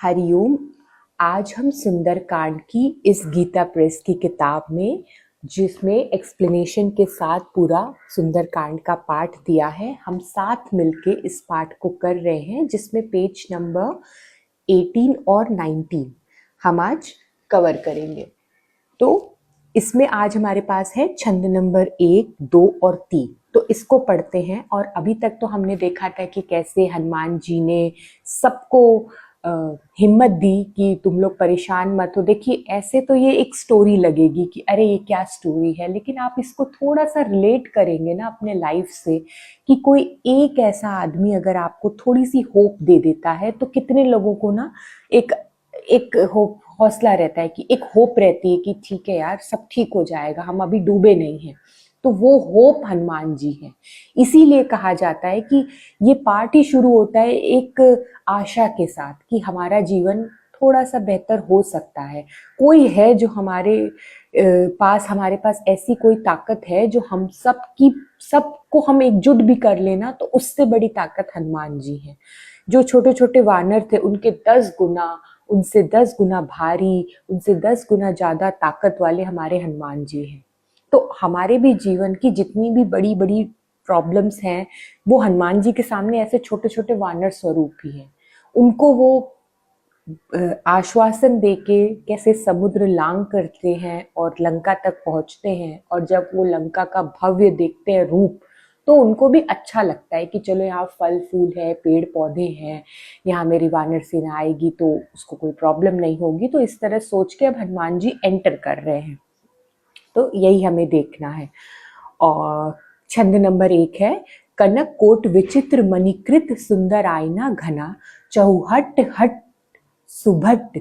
हरिओम। आज हम सुंदरकांड की इस गीता प्रेस की किताब में, जिसमें एक्सप्लेनेशन के साथ पूरा सुंदरकांड का पाठ दिया है, हम साथ मिलके इस पाठ को कर रहे हैं, जिसमें पेज नंबर 18 और 19 हम आज कवर करेंगे। तो इसमें आज हमारे पास है छंद नंबर 1, 2 और 3। तो इसको पढ़ते हैं। और अभी तक तो हमने देखा था कि कैसे हनुमान जी ने सबको हिम्मत दी कि तुम लोग परेशान मत हो। देखिए, ऐसे तो ये एक स्टोरी लगेगी कि अरे ये क्या स्टोरी है, लेकिन आप इसको थोड़ा सा रिलेट करेंगे ना अपने लाइफ से, कि कोई एक ऐसा आदमी अगर आपको थोड़ी सी होप दे देता है, तो कितने लोगों को ना एक एक होप, हौसला रहता है, कि एक होप रहती है कि ठीक है यार, सब ठीक हो जाएगा, हम अभी डूबे नहीं हैं। तो वो होप हनुमान जी है। इसीलिए कहा जाता है कि ये पार्ट ही शुरू होता है एक आशा के साथ कि हमारा जीवन थोड़ा सा बेहतर हो सकता है। कोई है जो हमारे पास ऐसी कोई ताकत है जो हम सबको हम एकजुट भी कर लेना, तो उससे बड़ी ताकत हनुमान जी है। जो छोटे छोटे वानर थे, उनके 10 गुना, उनसे 10 गुना भारी, उनसे 10 गुना ज्यादा ताकत वाले हमारे हनुमान जी हैं। तो हमारे भी जीवन की जितनी भी बड़ी बड़ी प्रॉब्लम्स हैं, वो हनुमान जी के सामने ऐसे छोटे छोटे वानर स्वरूप ही हैं। उनको वो आश्वासन देके कैसे समुद्र लांग करते हैं और लंका तक पहुंचते हैं, और जब वो लंका का भव्य देखते हैं रूप, तो उनको भी अच्छा लगता है कि चलो यहाँ फल फूल है, पेड़ पौधे हैं, यहाँ मेरी वानर सेना आएगी तो उसको कोई प्रॉब्लम नहीं होगी। तो इस तरह सोच के अब हनुमान जी एंटर कर रहे हैं। तो यही हमें देखना है। और छंद नंबर 1 है, कनक कोट विचित्र मणिकृत सुंदर आईना घना, चौहट हट सुभट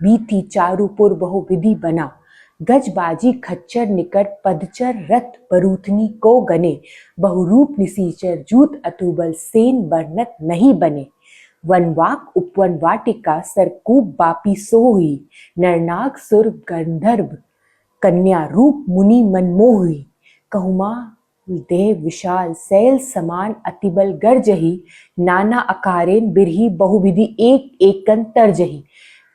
बीती चारुपुर बहुविधि बना, गजबाजी खच्चर निकट पदचर रथ बरूथनी को गने, बहुरूप निसीचर जूत अतुबल सेन बरनत नहीं बने, वनवाक उपवन वाटिका सरकूप बापी सोही, नरनाग सुर गंधर्व कन्या रूप मुनि मनमोही, कहुमा देह विशाल सैल समान अतिबल गर्जही, नाना अकारेन बिरही बहुविधि एक एकन तरजही,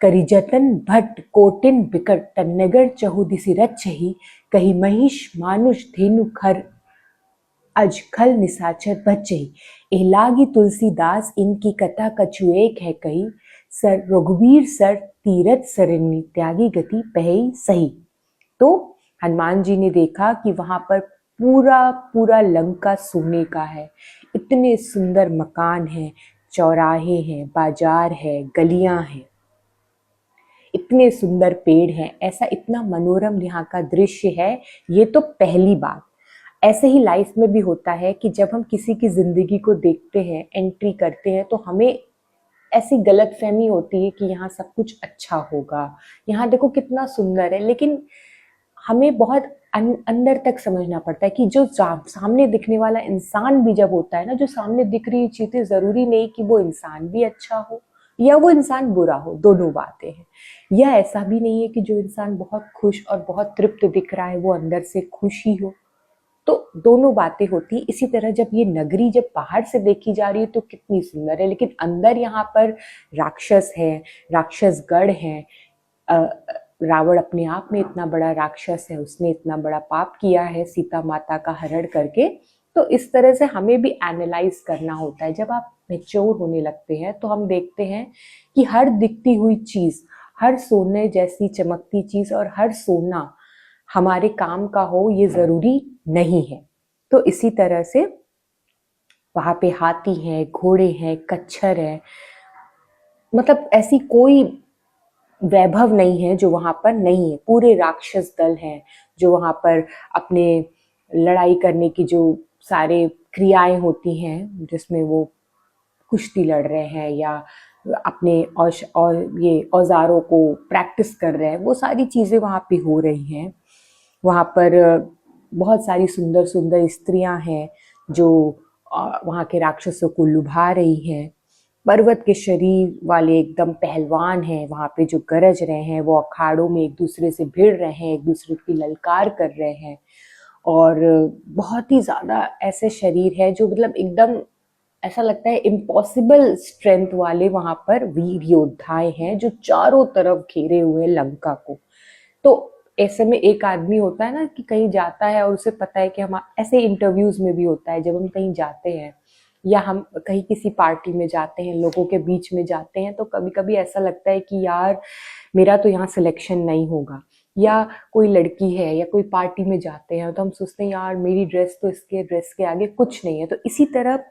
करिजतन भट्ट कोटिन बिकट तन्नगर चहुदिसि रच्छही, कही महिष मानुष धेनु खर अजखल निसाचर बच्चही, एलागी तुलसीदास इनकी कथा कछु एक है कही, सर रघुवीर सर तीरथ सरणी त्यागी गति पहई सही। तो हनुमान जी ने देखा कि वहां पर पूरा पूरा लंका सोने का है। इतने सुंदर मकान हैं, चौराहे हैं, बाजार है, गलियां हैं, इतने सुंदर पेड़ हैं, ऐसा इतना मनोरम यहाँ का दृश्य है। ये तो पहली बात। ऐसे ही लाइफ में भी होता है कि जब हम किसी की जिंदगी को देखते हैं, एंट्री करते हैं, तो हमें ऐसी गलतफहमी होती है कि यहाँ सब कुछ अच्छा होगा, यहाँ देखो कितना सुंदर है। लेकिन हमें बहुत अंदर तक समझना पड़ता है कि जो सामने दिखने वाला इंसान भी जब होता है ना, जो सामने दिख रही चीजें, जरूरी नहीं कि वो इंसान भी अच्छा हो या वो इंसान बुरा हो, दोनों बातें हैं। या ऐसा भी नहीं है कि जो इंसान बहुत खुश और बहुत तृप्त दिख रहा है वो अंदर से खुश ही हो। तो दोनों बातें होती। इसी तरह जब ये नगरी जब बाहर से देखी जा रही है तो कितनी सुंदर है, लेकिन अंदर यहाँ पर राक्षस है, राक्षसगढ़ है। रावण अपने आप में इतना बड़ा राक्षस है, उसने इतना बड़ा पाप किया है सीता माता का हरण करके। तो इस तरह से हमें भी एनालाइज करना होता है। जब आप मैच्योर होने लगते हैं तो हम देखते हैं कि हर दिखती हुई चीज, हर सोने जैसी चमकती चीज और हर सोना हमारे काम का हो ये जरूरी नहीं है। तो इसी तरह से वहां पे हाथी है, घोड़े हैं, कच्छर है, मतलब ऐसी कोई वैभव नहीं है जो वहां पर नहीं है। पूरे राक्षस दल हैं जो वहां पर अपने लड़ाई करने की जो सारे क्रियाएं होती हैं, जिसमें वो कुश्ती लड़ रहे हैं या अपने और ये औजारों को प्रैक्टिस कर रहे हैं, वो सारी चीजें वहां पे हो रही हैं। वहां पर बहुत सारी सुंदर सुंदर स्त्रियां हैं जो वहां के राक्षसों को लुभा रही हैं। पर्वत के शरीर वाले एकदम पहलवान हैं वहां पे जो गरज रहे हैं, वो अखाड़ों में एक दूसरे से भिड़ रहे हैं, एक दूसरे की ललकार कर रहे हैं। और बहुत ही ज्यादा ऐसे शरीर है जो मतलब एकदम ऐसा लगता है इम्पॉसिबल स्ट्रेंथ वाले वहां पर वीर योद्धाएं हैं जो चारों तरफ घेरे हुए लंका को। तो ऐसे में एक आदमी होता है ना कि कहीं जाता है और उसे पता है कि हम, ऐसे इंटरव्यूज में भी होता है जब हम कहीं जाते हैं या हम कहीं किसी पार्टी में जाते हैं, लोगों के बीच में जाते हैं, तो कभी कभी ऐसा लगता है कि यार मेरा तो यहाँ सिलेक्शन नहीं होगा। या कोई लड़की है या कोई पार्टी में जाते हैं तो हम सोचते हैं यार मेरी ड्रेस तो इसके ड्रेस के आगे कुछ नहीं है। तो इसी तरह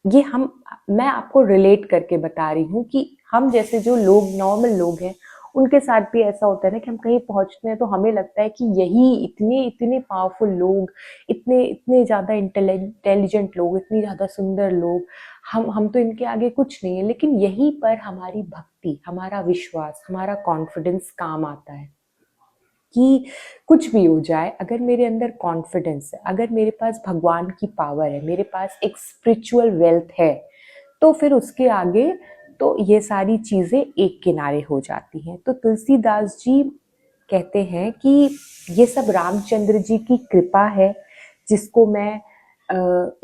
ये हम, मैं आपको रिलेट करके बता रही हूँ कि हम जैसे जो लोग नॉर्मल लोग हैं उनके साथ भी ऐसा होता है ना कि हम कहीं पहुंचते हैं तो हमें लगता है कि यही इतने इतने पावरफुल लोग, इतने इतने ज्यादा इंटेलिजेंट लोग, इतनी ज्यादा सुंदर लोग, हम तो इनके आगे कुछ नहीं है। लेकिन यहीं पर हमारी भक्ति, हमारा विश्वास, हमारा कॉन्फिडेंस काम आता है कि कुछ भी हो जाए, अगर मेरे अंदर कॉन्फिडेंस है, अगर मेरे पास भगवान की पावर है, मेरे पास एक स्पिरिचुअल वेल्थ है, तो फिर उसके आगे तो ये सारी चीजें एक किनारे हो जाती हैं। तो तुलसीदास जी कहते हैं कि ये सब रामचंद्र जी की कृपा है, जिसको मैं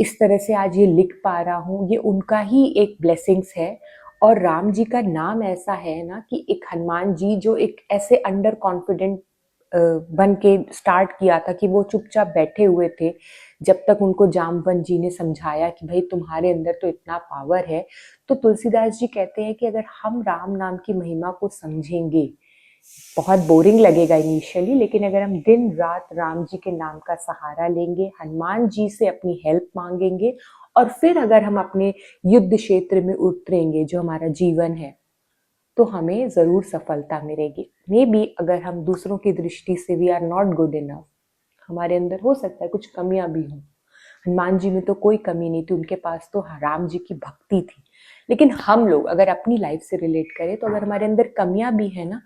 इस तरह से आज ये लिख पा रहा हूँ, ये उनका ही एक ब्लेसिंग्स है। और राम जी का नाम ऐसा है ना कि एक हनुमान जी जो एक ऐसे अंडर कॉन्फिडेंट बन के स्टार्ट किया था कि वो चुपचाप बैठे हुए थे जब तक उनको जामवंत जी ने समझाया कि भाई तुम्हारे अंदर तो इतना पावर है। तो तुलसीदास जी कहते हैं कि अगर हम राम नाम की महिमा को समझेंगे, बहुत बोरिंग लगेगा इनिशियली, लेकिन अगर हम दिन रात राम जी के नाम का सहारा लेंगे, हनुमान जी से अपनी हेल्प मांगेंगे, और फिर अगर हम अपने युद्ध क्षेत्र में उतरेंगे जो हमारा जीवन है, तो हमें जरूर सफलता मिलेगी। मे बी अगर हम दूसरों की दृष्टि से we are not good enough, हमारे अंदर हो सकता है कुछ कमियां भी हों। हनुमान जी में तो कोई कमी नहीं थी, उनके पास तो राम जी की भक्ति थी। लेकिन हम लोग अगर अपनी लाइफ से रिलेट करें तो अगर हमारे अंदर कमियां भी है ना,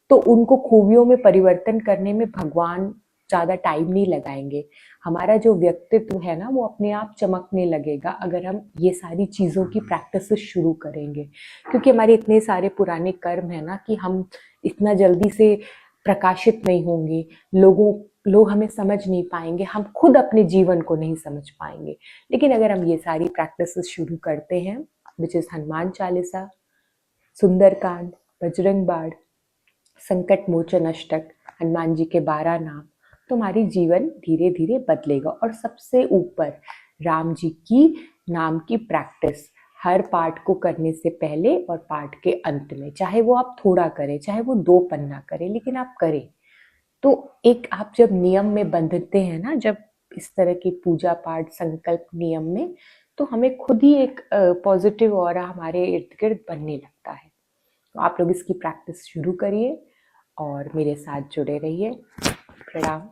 तो उनको खूबियों में परिवर्तन करने में भगवान ज्यादा टाइम नहीं लगाएंगे। हमारा जो व्यक्तित्व है ना वो अपने आप चमकने लगेगा अगर हम ये सारी चीजों की प्रैक्टिस शुरू करेंगे। क्योंकि हमारे इतने सारे पुराने कर्म है ना कि हम इतना जल्दी से प्रकाशित नहीं होंगे, लोग हमें समझ नहीं पाएंगे, हम खुद अपने जीवन को नहीं समझ पाएंगे। लेकिन अगर हम ये सारी प्रैक्टिस शुरू करते हैं, विच इज हनुमान चालीसा, सुंदरकांड, बजरंग बाण, संकट मोचन अष्टक, हनुमान जी के 12 नाम, तो हमारी जीवन धीरे धीरे बदलेगा। और सबसे ऊपर राम जी की नाम की प्रैक्टिस हर पाठ को करने से पहले और पाठ के अंत में, चाहे वो आप थोड़ा करें, चाहे वो 2 पन्ना करें, लेकिन आप करें। तो एक आप जब नियम में बंधते हैं ना, जब इस तरह की पूजा पाठ संकल्प नियम में, तो हमें खुद ही एक पॉजिटिव ऑरा हमारे इर्द गिर्द बनने लगता है। तो आप लोग इसकी प्रैक्टिस शुरू करिए और मेरे साथ जुड़े रहिए। प्रणाम।